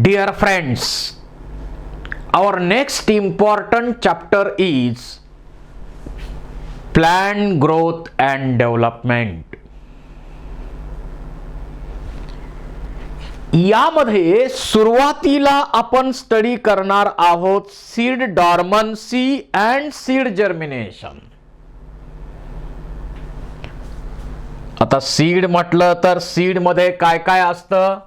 Dear friends, our next important chapter is plant growth and development. यामध्ये सुरुवातीला आपण study करणार आहोत सीड डॉर्मन्सी अँड सीड जर्मिनेशन. आता सीड म्हटलं तर सीड मध्ये काय काय असतं?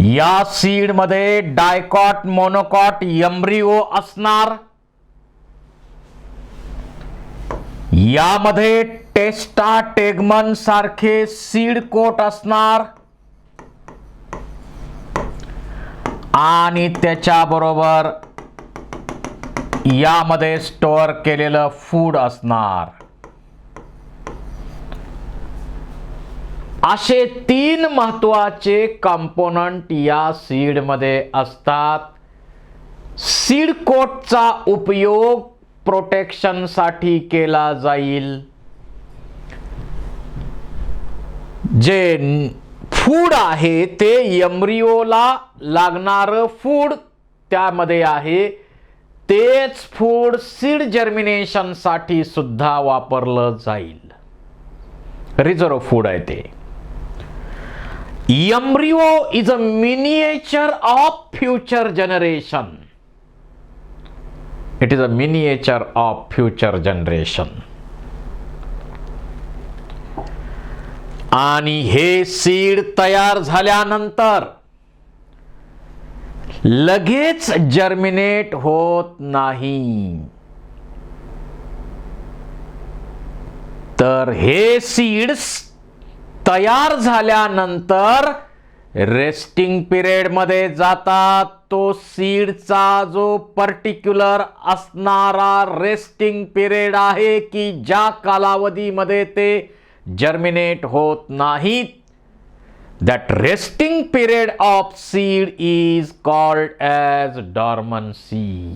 या सीड मध्ये डायकॉट मोनोकॉट एम्ब्रिओ असणार. यामध्ये टेस्टाटेगमन सारखे सीड कोट असणार आणि त्याच्याबरोबर यामध्ये स्टोअर केलेलं फूड असणार. असे तीन महत्वाचे कंपोनंट या सीड मध्ये असतात. सीड कोटचा उपयोग प्रोटेक्शन साठी केला जाईल. जे फूड आहे ते एम्ब्रिओला लागणारं फूड त्यामध्ये आहे. तेच फूड सीड जर्मिनेशन साठी सुद्धा वापरलं जाईल. रिझर्व फूड आहे ते. Embryo is a miniature of future generation. It is a miniature of future generation. आणि हे सीड तयार झाल्यानंतर लगेच जर्मिनेट होत नाही. तर हे सीड्स तयार झाल्यानंतर रेस्टिंग पिरियड मध्ये जातात. तो सीडचा जो पर्टिक्युलर असणारा रेस्टिंग पिरियड आहे की ज्या कालावधीमध्ये ते जर्मिनेट होत नाहीत, that resting period of seed is called as dormancy.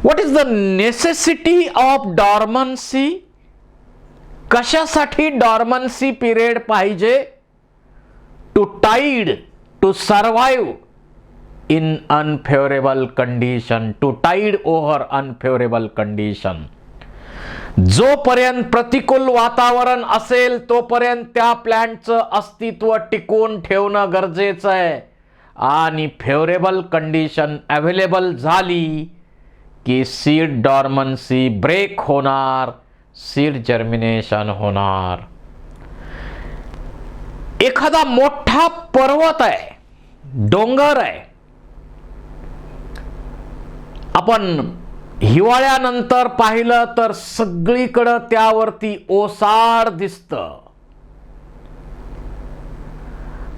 What is the necessity of dormancy? कशासाठी डॉर्मन्सी पिरियड पाहिजे? To tide to survive in unfavourable condition. To tide over unfavourable condition. जोपर्यंत प्रतिकूल वातावरण असेल तोपर्यंत त्या प्लांटचं अस्तित्व टिकवून ठेवणं गरजेचं आहे. आणि फेवरेबल कंडिशन अवेलेबल झाली की सीड डॉर्मन्सी ब्रेक होणार, सीड जर्मिनेशन होणार. एखादा मोठा पर्वत आहे, डोंगर आहे, आपण हिवाळ्यानंतर पाहिलं तर सगळीकडे त्यावरती ओसाड दिसतं.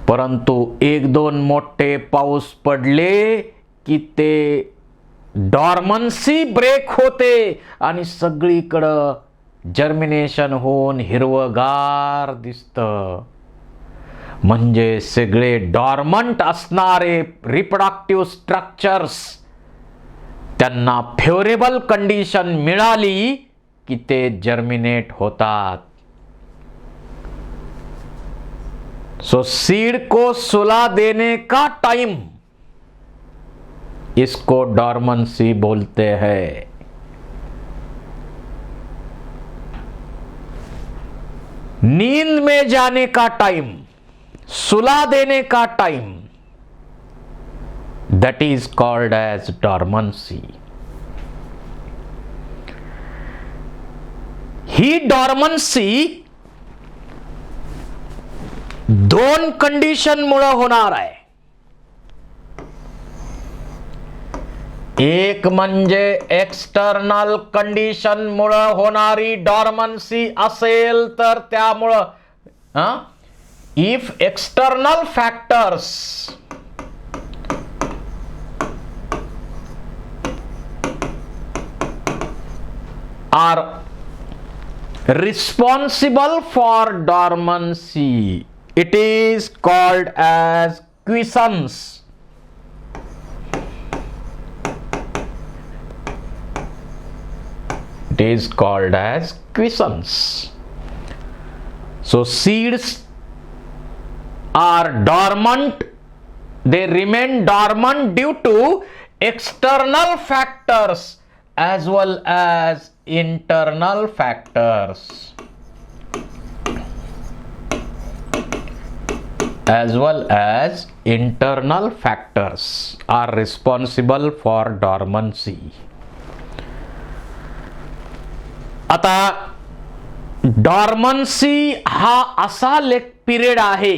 परंतु एक दोन मोठे पाऊस पडले की ते डॉर्मन्सी ब्रेक होते आणि सगळीकडं जर्मिनेशन होऊन हिरवगार दिसतं. म्हणजे सगळे डॉर्मंट असणारे रिप्रोडक्टिव्ह स्ट्रक्चर्स त्यांना फेवरेबल कंडिशन मिळाली की ते जर्मिनेट होतात. सो सीड को सुला देने का टाइम, इसको डॉर्मन्सी बोलते हैं. नींद में जाने का टाइम, सुला देने का time, that is called as dormancy. ही डॉर्मन्सी दोन कंडिशन मुळे होणार आहे. एक म्हणजे एक्सटर्नल कंडिशन मुळे होणारी डॉर्मन्सी असेल तर त्यामुळं if external factors are responsible for dormancy, it is called as quiescence. It is called as quiescence. So seeds are dormant. They remain dormant due to external factors as well as internal factors. As well as internal factors are responsible for dormancy. आता डॉर्मन्सी हा असा period आहे,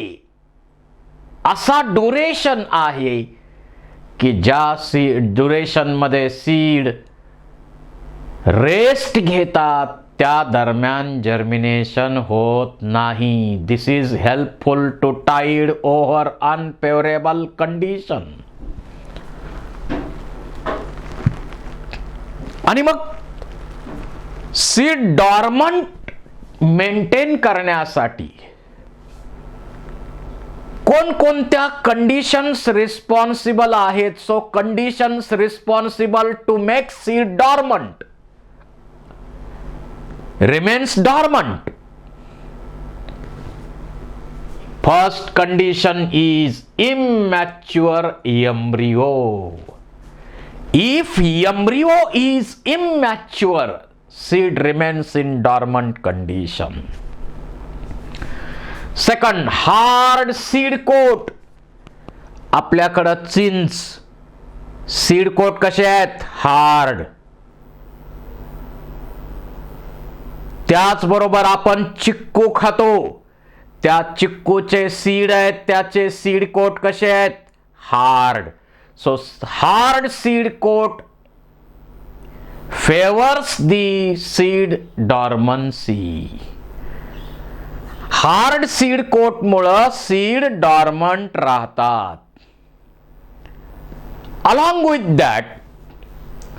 असा duration आहे की ज्या duration मध्ये seed rest घेतात त्या दरम्यान जर्मिनेशन होत नाही. This is helpful to tide over unfavourable condition. आणि मग सीड डॉर्मंट मेंटेन करण्यासाठी कोणकोणत्या कंडिशन्स रिस्पॉन्सिबल आहेत? So conditions responsible to make seed dormant remains dormant. First condition is immature embryo. If embryo is immature, seed remains in dormant condition. Second, hard seed coat. आपल्याकडं चिंच seed coat कसे आहेत? Hard. त्याचबरोबर आपण चिक्कू खातो, त्या चिक्कूचे seed आहेत, त्याचे सीड कोट कसे आहेत? Hard. So hard seed coat favours the seed dormancy. Hard seed coat मुळे सीड डॉर्मंट राहतात. Along with that,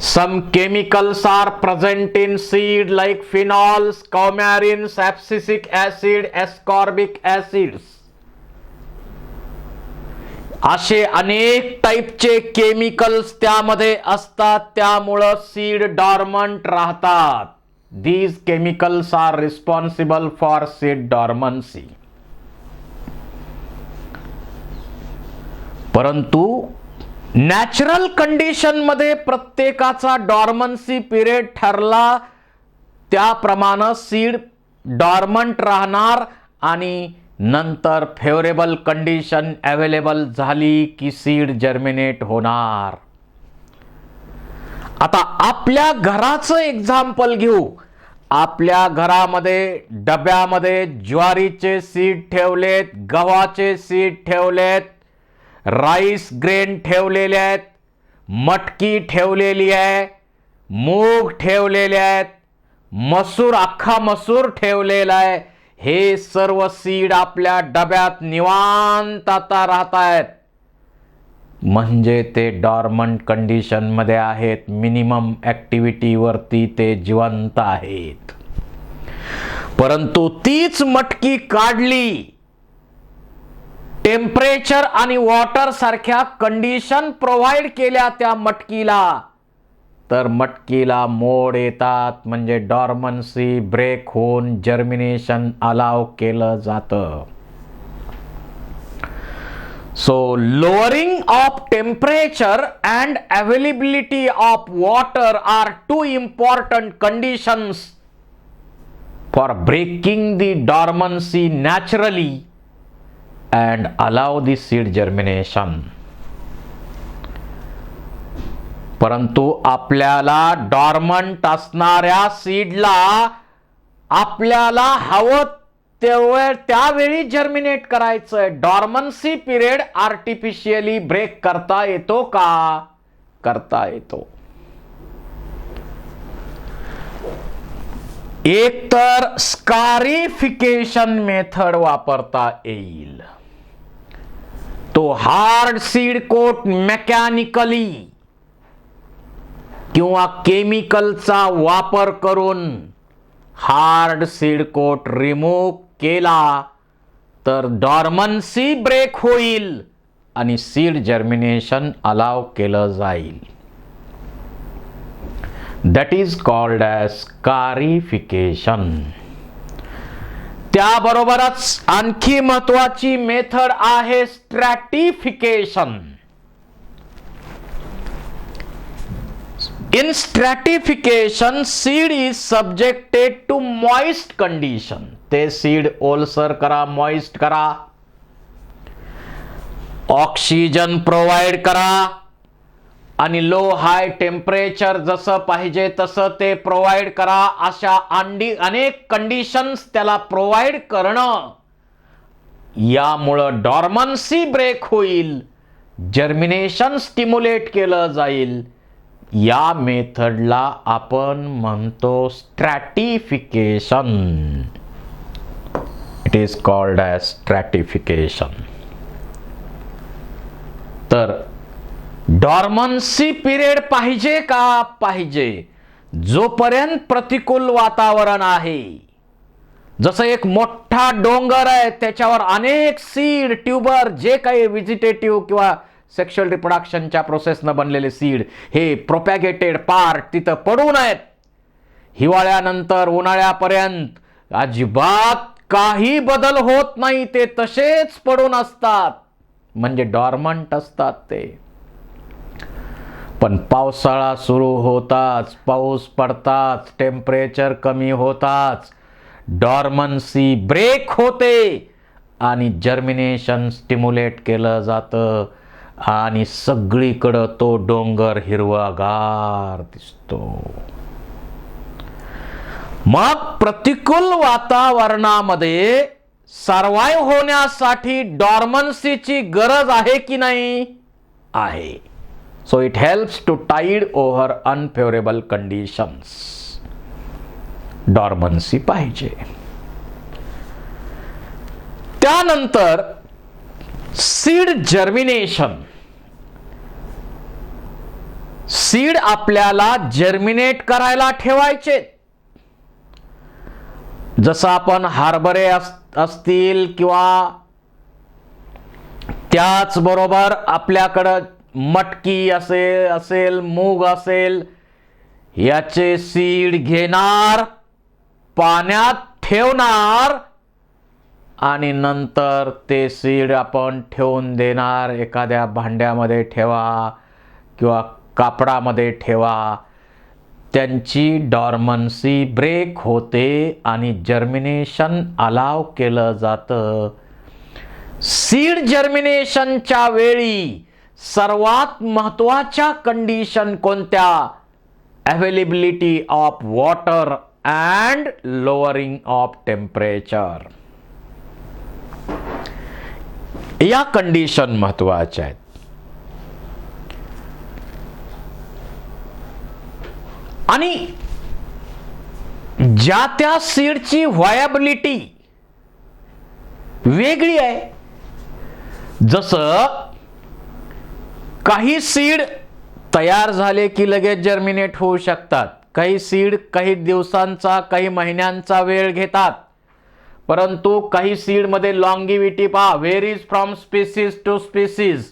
some chemicals are present in seed like phenols, coumarins, abscisic acid, ascorbic acids. असे अनेक टाईपचे chemicals त्यामध्ये असतात, त्यामुळे seed dormant राहतात. These chemicals are responsible for seed dormancy. परंतु नॅचरल कंडिशन मध्ये प्रत्येकाचा डॉर्मन्सी पिरियड ठरला त्याप्रमाणे सीड डॉर्मंट राहणार आणि नंतर फेवरेबल कंडिशन अवेलेबल झाली की सीड जर्मिनेट होणार. आता आपल्या घराचं एक्झाम्पल घेऊ. आपल्या घरामध्ये डब्यामध्ये ज्वारीचे सीड ठेवलेत, गव्हाचे सीड ठेवलेत, राईस ग्रेन ठेवलेले आहेत, मटकी ठेवलेली आहे, मूग ठेवलेले आहेत, मसूर, अख्खा मसूर ठेवलेला आहे. हे सर्व सीड आपल्या डब्यात निवांत आता राहत आहेत, म्हणजे ते डॉर्मंट कंडिशन मध्ये आहेत. मिनिमम ऍक्टिव्हिटी वरती ते जिवंत आहेत. परंतु तीच मटकी काढली, टेम्परेचर आणि वॉटर सारख्या कंडिशन प्रोव्हाइड केल्या त्या मटकीला, तर मटकीला मोड येतात, म्हणजे डॉर्मन्सी ब्रेक होऊन जर्मिनेशन अलाव केलं जातं. So lowering of temperature and availability of water are two important conditions for breaking the dormancy naturally and allow the seed germination. परंतु आपल्याला डॉर्मंट असणाऱ्या सीडला आपल्याला हवं त्यावेळी जर्मिनेट करायचंय. डॉर्मन्सी पिरियड आर्टिफिशियली ब्रेक करता येतो का? करता येतो. एक तर स्कारिफिकेशन मेथड वापरता येईल. तो हार्ड सीड कोट मेकॅनिकली किंवा केमिकलचा वापर करून हार्ड सीड कोट रिमूव्ह केला तर डॉर्मन्सी ब्रेक होईल आणि सीड जर्मिनेशन अलाव केलं जाईल. That is called as scarification. त्याबरोबरच आणखी महत्वाची मेथड आहे स्ट्रॅटिफिकेशन. In stratification, seed is subjected to moist condition. ते सीड ओलसर करा, मॉइस्ट करा, ऑक्सिजन प्रोव्हाइड करा आणि लो हाय टेम्परेचर जसं पाहिजे तसं ते प्रोव्हाइड करा. अशा अनेक कंडिशन्स त्याला प्रोव्हाइड करणं, यामुळं डॉर्मन्सी ब्रेक होईल, जर्मिनेशन स्टिम्युलेट केलं जाईल. या मेथडला आपण म्हणतो स्ट्रॅटिफिकेशन. It is called as स्ट्रॅटिफिकेशन. तर डॉर्मन्सी पिरियड पाहिजे का? पाहिजे. जोपर्यंत प्रतिकूल वातावरण आहे, जसं एक मोठा डोंगर आहे, त्याच्यावर अनेक सीड, ट्यूबर, जे काही व्हेजिटेटिव्ह किंवा सेक्शुअल रिप्रोडक्शनच्या प्रोसेसनं बनलेले सीड, हे प्रोपॅगेटेड पार्ट तिथं पडून आहेत. हिवाळ्यानंतर उन्हाळ्यापर्यंत अजिबात काही बदल होत नाही, ते तसेच पडून असतात, म्हणजे डॉर्मंट असतात ते. पण पावसाळा सुरू होताच, पाऊस पडताच, टेम्परेचर कमी होताच डॉर्मन्सी ब्रेक होते आणि जर्मिनेशन स्टिम्युलेट केलं जातं आणि सगळीकडं तो डोंगर हिरवागार दिसतो. मग प्रतिकूल वातावरणामध्ये सर्वाइव्ह होण्यासाठी डॉर्मन्सीची गरज आहे की नाही? आहे. So it helps to tide over unfavourable conditions. Dormancy पाहिजे. त्यानंतर सीड जर्मिनेशन. सीड आपल्याला जर्मिनेट करायला ठेवायचे. जसं आपण हरभरे असतील किंवा त्याचबरोबर आपल्याकडं मटकी असेल, मूग असेल, याचे सीड घेणार, पाण्यात ठेवणार आणि नंतर ते सीड आपण ठेवून देणार. एखाद्या भांड्यामध्ये ठेवा किंवा कापडामध्ये ठेवा. त्यांची डॉर्मन्सी ब्रेक होते आणि जर्मिनेशन अलाव केलं जातं. सीड जर्मिनेशनच्या वेळी सर्वात महत्त्वाच्या कंडिशन कोणत्या? Availability of water and lowering of temperature. या कंडिशन महत्त्वाच्या आहेत. आणि ज्या त्या सीडची व्हायबिलिटी वेगळी आहे. जसं काही सीड तयार झाले की लगेच जर्मिनेट होऊ शकतात. काही सीड काही दिवसांचा, काही महिन्यांचा वेळ घेतात. परंतु काही सीडमध्ये लॉंगिव्हिटी पहा, varies from species to species.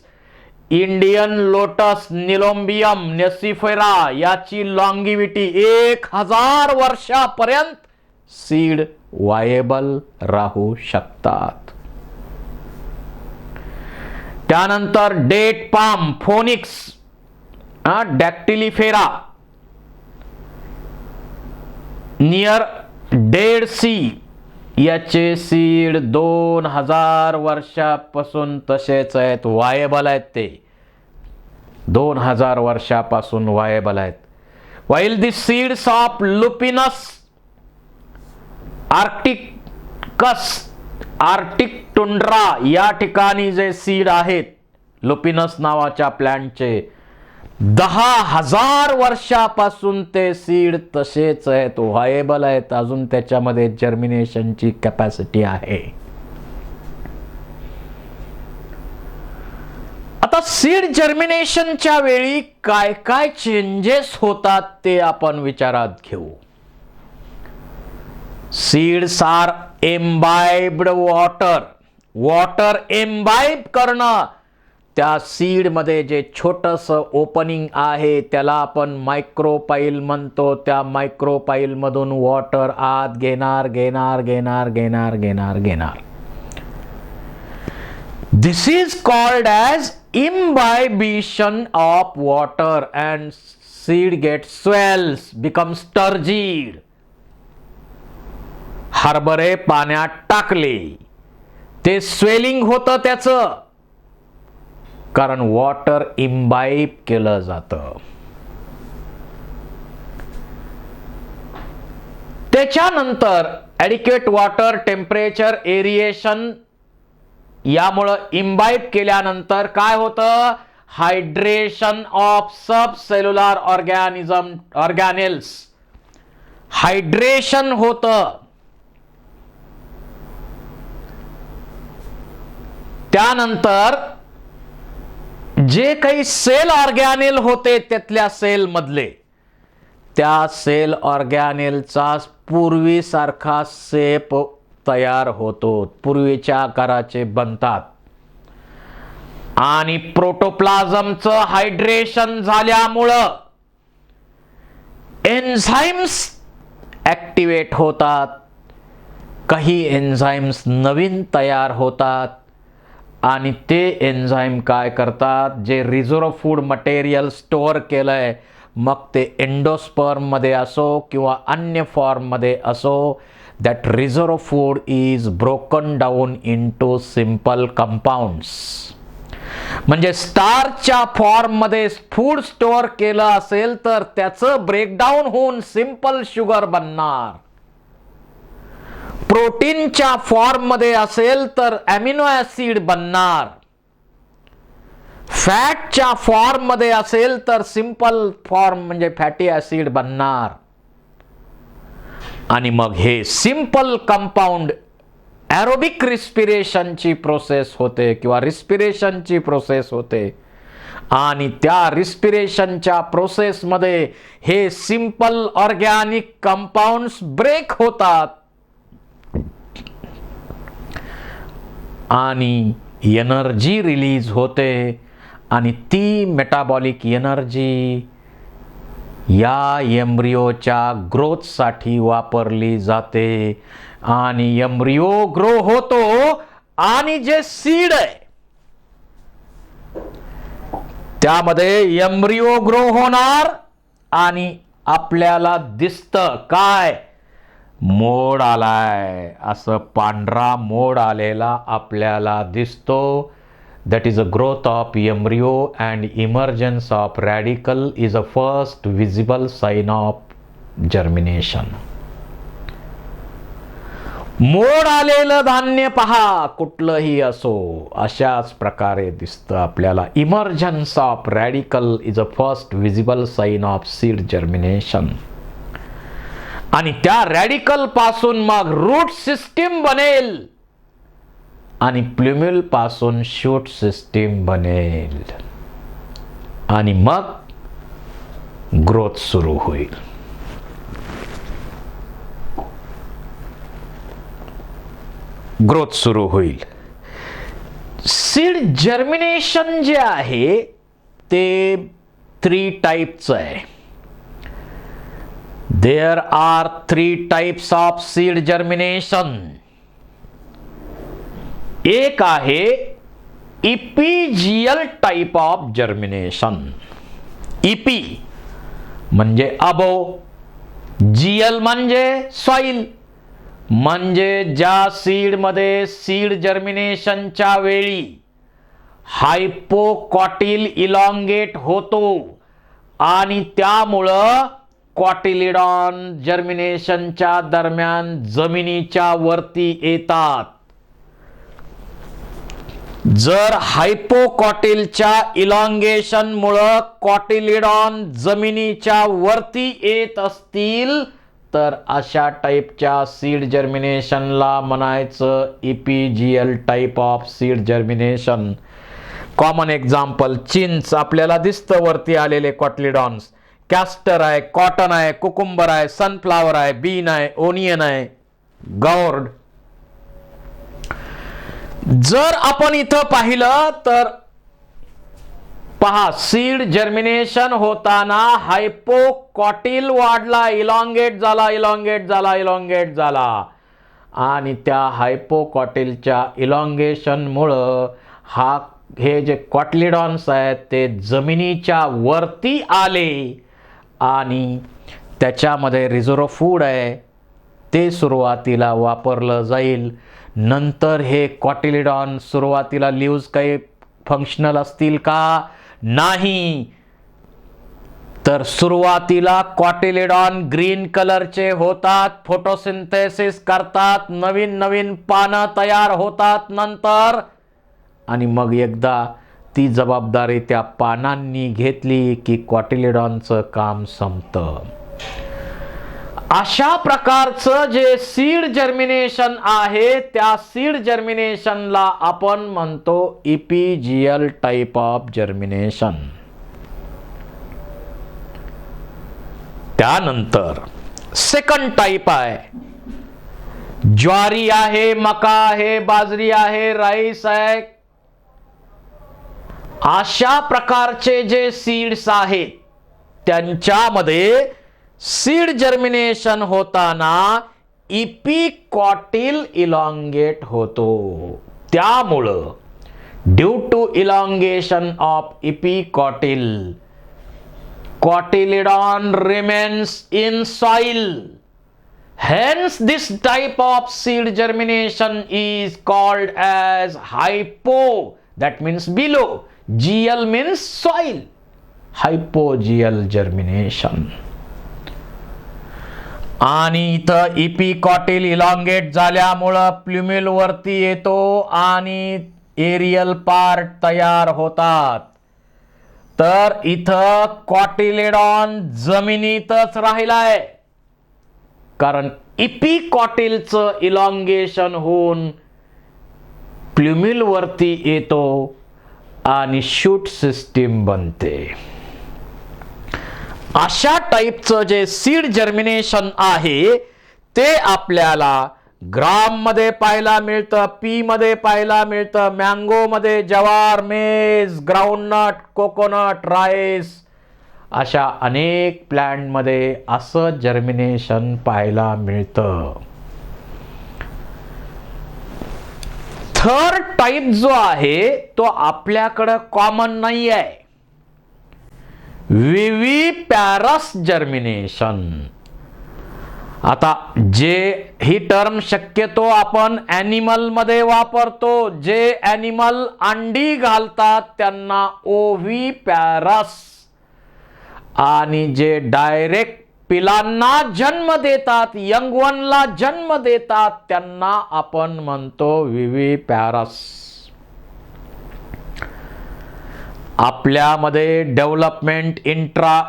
Indian lotus Nelumbium nucifera याची लॉंगिव्हिटी 1000 वर्षापर्यंत सीड वायेबल राहू शकतात. त्यानंतर date palm, Phoenix, dactylifera, near Dead Sea, याचे सीड 2000 वर्षापासून तसेच आहेत, वायेबल आहेत. ते 2000 वर्षापासून वायेबल आहेत. While the seeds of Lupinus arctic tundra या ठिकाणी जे सीड आहेत लुपिनस नावाच्या प्लॅंटचे, 10,000 वर्षापासून ते सीड तसेच आहेत, व्हायेबल आहेत. अजून त्याच्यामध्ये जर्मिनेशनची कॅपॅसिटी आहे. आता सीड जर्मिनेशनच्या वेळी काय काय चेंजेस होतात ते आपण विचारात घेऊ. Seeds are imbibed water. Water imbibe करणं, त्या सीडमध्ये जे छोटंसं ओपनिंग आहे त्याला आपण मायक्रोपाईल म्हणतो. त्या मायक्रोपाईलमधून वॉटर आत घेणार घेणार घेणार घेणार घेणार घेणार. This is called as imbibition of water and seed get swells becomes turgid. हरभरे पाण्यात टाकले ते स्वेलिंग होतं त्याचं, कारण वॉटर इम्बाईब केलं जातं. त्याच्यानंतर ॲडिक्वेट वॉटर टेम्परेचर एरिएशन यामुळं इम्बाईब केल्यानंतर काय होतं? Hydration of sub cellular organelles. Hydration होतं. त्यानंतर जे काही सेल ऑर्गॅनेल होते त्यातल्या सेल मधले, त्या सेल ऑर्गॅनेलचा पूर्वीसारखा शेप तयार होतो, पूर्वीच्या आकाराचे बनतात. आणि प्रोटोप्लाझमचं हायड्रेशन झाल्यामुळं एन्झाइम्स ऍक्टिव्हेट होतात. काही एन्झाइम्स नवीन तयार होतात आणि ते एन्झाईम काय करतात? जे रिझर्व फूड मटेरियल स्टोअर केलंय, मग ते एंडोस्पर्म मध्ये असो किंवा अन्य फॉर्म मध्ये असो, that reserve food is broken down into simple compounds. म्हणजे स्टार्चच्या फॉर्म मध्ये फूड स्टोअर केलं असेल तर त्याचं ब्रेकडाऊन होऊन सिंपल शुगर बनणार. प्रोटीनच्या फॉर्म मध्ये असेल तर अमिनो ऍसिड बनणार. फॅटच्या फॉर्म मध्ये असेल तर सिंपल फॉर्म म्हणजे फॅटी ऍसिड बनणार. आणि मग हे सिंपल कंपाऊंड एरोबिक रिस्पिरेशनची प्रोसेस होते किंवा रिस्पिरेशनची प्रोसेस होते. आणि त्या रिस्पिरेशनच्या प्रोसेसमध्ये हे सिंपल ऑर्गॅनिक कंपाऊंड्स ब्रेक होतात आणि एनर्जी रिलीज होते. आणि ती मेटाबॉलिक एनर्जी या एम्ब्रियोच्या ग्रोथसाठी वापरली जाते. आणि एम्ब्रियो ग्रो होतो आणि जे सीड आहे त्यामध्ये एम्ब्रियो ग्रो होणार आणि आपल्याला दिसतं काय? मोड आलाय, असं पांढरा मोड आलेला आपल्याला दिसतो. That is a growth of embryo and emergence of radicle is a first visible sign of germination. मोड आलेलं धान्य पहा, कुठलंही असो, अशाच प्रकारे दिसतं आपल्याला. Emergence of radicle is a first visible sign of seed germination. आणि त्या रॅडिकल पासून मग रूट सिस्टीम बनेल आणि प्ल्युम्युल पासून शूट सिस्टीम बनेल आणि मग ग्रोथ सुरू होईल. ग्रोथ सुरू होईल. सीड जर्मिनेशन जे आहे ते 3 टाइपचं आहे. There are 3 types of seed germination. एक आहे इपिजियल टाइप ऑफ जर्मिनेशन. इपी म्हणजे अबोव, जियल म्हणजे सॉइल. म्हणजे ज्या सीड मध्ये सीड जर्मिनेशनच्या वेळी हायपोकॉटिल इलॉंगेट होतो आणि त्यामुळं कॉटिलिडॉन जर्मिनेशनच्या दरम्यान जमिनीच्या वरती येतात. जर हायपोकॉटिलच्या इलॉंगेशन मुळे कॉटिलिडॉन जमिनीच्या वरती येत असतील तर अशा टाइपच्या सीड जर्मिनेशनला म्हणायचं epigeal type of seed germination. Common example, चिंच आपल्याला दिसतं वरती आलेले कॉटिलिडॉन्स. कॅस्टर आहे, कॉटन आहे, कुकुंबर आहे, सनफ्लावर आहे, बीन आहे, ओनियन आहे, गॉर्ड. जर आपण इथं पाहिलं तर पहा, सीड जर्मिनेशन होताना हायपोकॉटिल वाढला, इलॉंगेट झाला आणि त्या हायपोकॉटिलच्या इलॉंगेशनमुळं हे जे कॉटिलिडॉन्स आहेत ते जमिनीच्या वरती आले आणि त्याच्यामध्ये रिझर्व्ह फूड आहे ते सुरुवातीला वापरलं जाईल. नंतर हे कॉटिलिडॉन सुरुवातीला लीव्ज काही फंक्शनल असतील का? नाही. तर सुरुवातीला कॉटिलिडॉन ग्रीन कलरचे होतात, फोटोसिंथेसिस करतात, नवीन पानं तयार होतात नंतर, आणि मग एकदा ती जबाबदारी त्या पानांनी घेतली की कॉटिलिडॉनचं काम संपतं. अशा प्रकारचं जे सीड जर्मिनेशन आहे त्या सीड जर्मिनेशनला आपण म्हणतो इपिजियल टाइप ऑफ जर्मिनेशन. त्यानंतर सेकंड टाइप आहे, ज्वारी आहे, मका आहे, बाजरी आहे, राईस आहे. अशा प्रकारचे जे सीड्स आहेत त्यांच्यामध्ये सीड जर्मिनेशन होताना इपिकॉटिल इलॉंगेट होतो. त्यामुळं due to elongation of epicotyl, cotyledon remains in soil. Hence this type of seed germination is called as hypo, that means below, GL means soil, hypogeal germination. आणि इथं इपिकॉटिल elongate झाल्यामुळं प्ल्युमिल वरती येतो आणि aerial part तयार होतात. तर इथं कॉटिलिडॉन जमिनीतच राहिलाय, कारण इपिकॉटिलचं इलॉंगेशन होऊन प्ल्युमिल वरती येतो आणि शूट सिस्टीम बनते. अशा टाईपचं जे सीड जर्मिनेशन आहे ते आपल्याला ग्राम मध्ये पाहायला मिळतं, पी मध्ये पाहायला मिळतं, मँगो मध्ये, जवार, मेज, ग्राउंडनट, कोकोनट, राईस, अशा अनेक प्लांट मध्ये असं जर्मिनेशन पाहायला मिळतं. थर्ड टाइप जो आहे तो आपल्याकडं कॉमन नाही आहे, विव्हिपॅरस जर्मिनेशन. आता जे ही टर्म शक्यतो आपण ॲनिमल मध्ये वापरतो, जे ॲनिमल अंडी घालतात त्यांना ओव्हिपॅरस, आणि जे डायरेक्ट पिलांना जन्म देतात, यंग वनला जन्म देतात, त्यांना आपण म्हणतो विव्हिपॅरस. आपल्यामध्ये डेव्हलपमेंट इंट्रा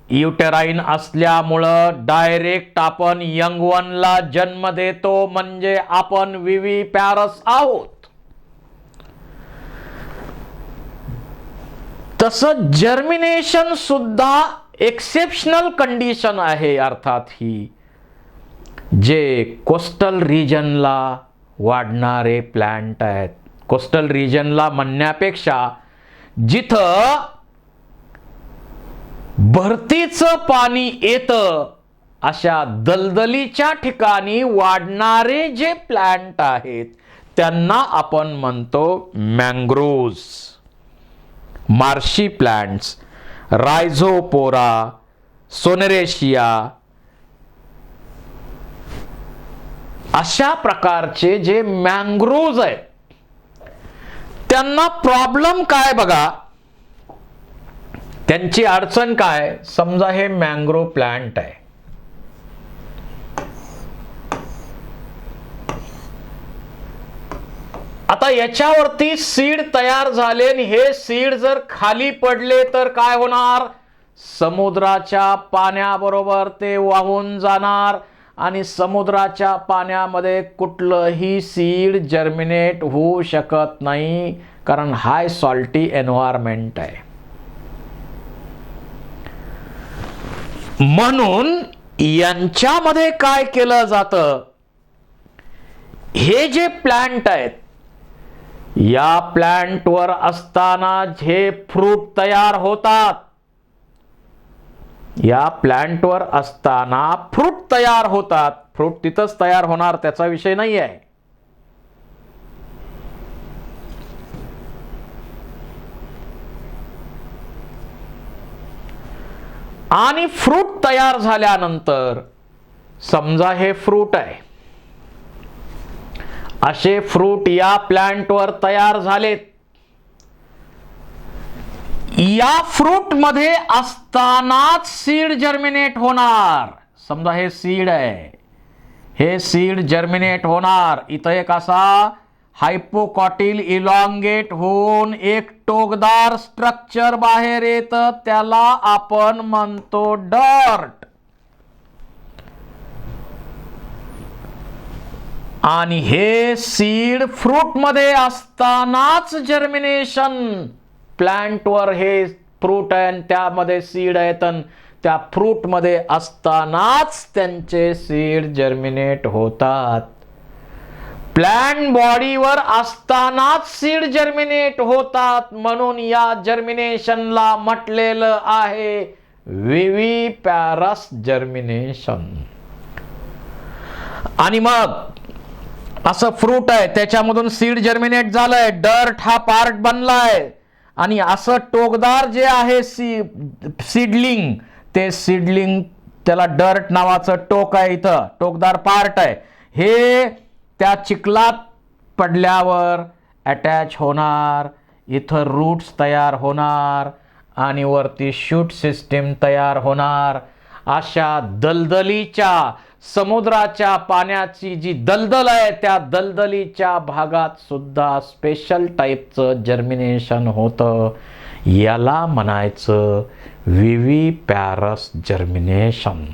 युटेराइन असल्यामुळं डायरेक्ट आपण यंग वनला जन्म देतो, म्हणजे आपण विव्हिपॅरस आहोत. तसं जर्मिनेशन सुद्धा एक्सेप्शनल कंडिशन आहे. अर्थात ही जे कोस्टल रिजनला वाढणारे प्लांट आहेत, कोस्टल रिजनला म्हणण्यापेक्षा जिथं भरतीचं पाणी येतं अशा दलदलीच्या ठिकाणी वाढणारे जे प्लांट आहेत त्यांना आपण म्हणतो मँग्रोव्ज, मार्शी प्लांट्स, रायझोपोरा, सोनेरेशिया. अशा प्रकारचे जे मँग्रोव्ज आहेत त्यांना प्रॉब्लेम काय बघा, त्यांची अडचण काय. समजा हे मँग्रोव्ह प्लांट आहे, आता याच्यावरती सीड तयार झाले आणि हे सीड जर खाली पडले तर काय होणार, समुद्राच्या पाण्याबरोबर ते वाहून जाणार आणि समुद्राच्या पाण्यामध्ये कुठलंही सीड जर्मिनेट होऊ शकत नाही, कारण हाय सॉल्टी एन्व्हायरमेंट आहे. म्हणून यांच्यामध्ये काय केलं जातं, हे जे प्लांट आहेत या प्लॅन्टवर असताना जे फ्रूट तयार होतात, या प्लॅन्टवर असताना फ्रूट तयार होतात. फ्रूट तिथंच तयार होणार त्याचा विषय नाही आहे. आणि फ्रूट तयार झाल्यानंतर समजा हे फ्रूट आहे, असे फ्रूट या प्लॅन्टवर तयार झालेत. या फ्रूट मध्ये असतानाच सीड जर्मिनेट होणार. समजा हे सीड आहे, हे सीड जर्मिनेट होणार. इथं एक असा हायपोकॉटिल इलॉंगेट होऊन एक टोकदार स्ट्रक्चर बाहेर येतं, त्याला आपण म्हणतो डर्ट. आणि हे सीड फ्रूट मध्ये असतानाच जर्मिनेशन, प्लॅन्टवर हे फ्रूट आहे आणि त्यामध्ये सीड आहेत, त्या फ्रूट मध्ये असतानाच त्यांचे सीड जर्मिनेट होतात. प्लॅन्ट बॉडीवर असतानाच सीड जर्मिनेट होतात. म्हणून या जर्मिनेशनला म्हटलेलं आहे विविपॅरस जर्मिनेशन. आणि मग असं फ्रूट आहे, त्याच्यामधून सीड जर्मिनेट झालंय, डर्ट हा पार्ट बनलाय. आणि असं टोकदार जे आहे सीडलिंग, ते सीडलिंग त्याला डर्ट नावाचं टोक आहे, इथं टोकदार पार्ट आहे. हे त्या चिखलात पडल्यावर अटॅच होणार, इथं रूट्स तयार होणार आणि वरती शूट सिस्टीम तयार होणार. अशा दलदलीच्या समुद्राच्या पाण्याची जी दलदल आहे, त्या दलदलीच्या भागात सुद्धा स्पेशल टाईपचं जर्मिनेशन होतं. याला म्हणायचं विविपॅरस जर्मिनेशन.